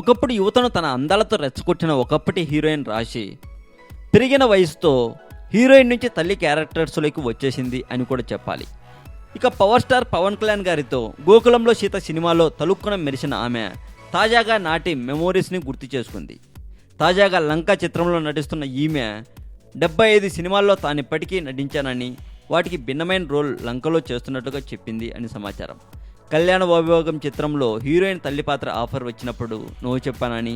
ఒకప్పుడు యువతను తన అందాలతో రెచ్చగొట్టిన ఒకప్పటి హీరోయిన్ రాశి పెరిగిన వయసుతో హీరోయిన్ నుంచి తల్లి క్యారెక్టర్స్లోకి వచ్చేసింది అని కూడా చెప్పాలి. ఇక పవర్ స్టార్ పవన్ కళ్యాణ్ గారితో గోకులంలో సీత సినిమాలో తలుక్కున మెరిసిన ఆమె తాజాగా నాటి మెమోరీస్ని గుర్తు చేసుకుంది. తాజాగా లంక చిత్రంలో నటిస్తున్న ఈమె 75 సినిమాల్లో తానిప్పటికీ నటించానని, వాటికి భిన్నమైన రోల్ లంకలో చేస్తున్నట్టుగా చెప్పింది అని సమాచారం. కళ్యాణ వైభోగం చిత్రంలో హీరోయిన్ తల్లి పాత్ర ఆఫర్ వచ్చినప్పుడు నో చెప్పానని,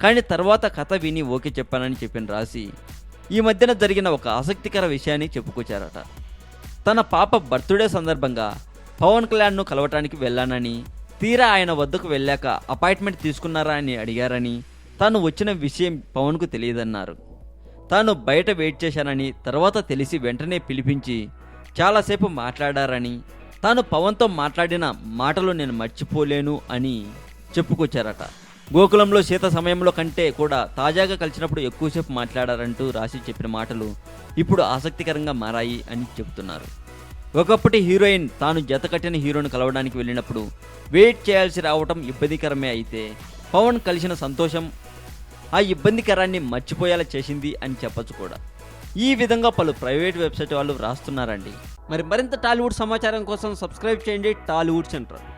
కానీ తర్వాత కథ విని ఓకే చెప్పానని చెప్పిన రాశి ఈ మధ్యన జరిగిన ఒక ఆసక్తికర విషయాన్ని చెప్పుకొచ్చారట. తన పాప బర్త్డే సందర్భంగా పవన్ కళ్యాణ్ను కలవటానికి వెళ్ళానని, తీరా ఆయన వద్దకు వెళ్ళాక అపాయింట్మెంట్ తీసుకున్నారా అని అడిగారని, తాను వచ్చిన విషయం పవన్కు తెలియదన్నారు. తాను బయట వెయిట్ చేశానని, తర్వాత తెలిసి వెంటనే పిలిపించి చాలాసేపు మాట్లాడారని, తాను పవన్తో మాట్లాడిన మాటలు నేను మర్చిపోలేను అని చెప్పుకొచ్చారట. గోకులంలో సీత సమయంలో కంటే కూడా తాజాగా కలిసినప్పుడు ఎక్కువసేపు మాట్లాడారంటూ రాశి చెప్పిన మాటలు ఇప్పుడు ఆసక్తికరంగా మారాయి అని చెబుతున్నారు. ఒకప్పటి హీరోయిన్ తాను జత కట్టిన హీరోను కలవడానికి వెళ్ళినప్పుడు వెయిట్ చేయాల్సి రావటం ఇబ్బందికరమే అయితే, పవన్ కలిసిన సంతోషం ఆ ఇబ్బందికరాన్ని మర్చిపోయేలా చేసింది అని చెప్పొచ్చు కూడా. ఈ విధంగా పలు ప్రైవేట్ వెబ్సైట్ వాళ్ళు రాస్తున్నారండి. మరింత టాలీవుడ్ సమాచారం కోసం సబ్స్క్రైబ్ చేయండి టాలీవుడ్ సెంట్రల్.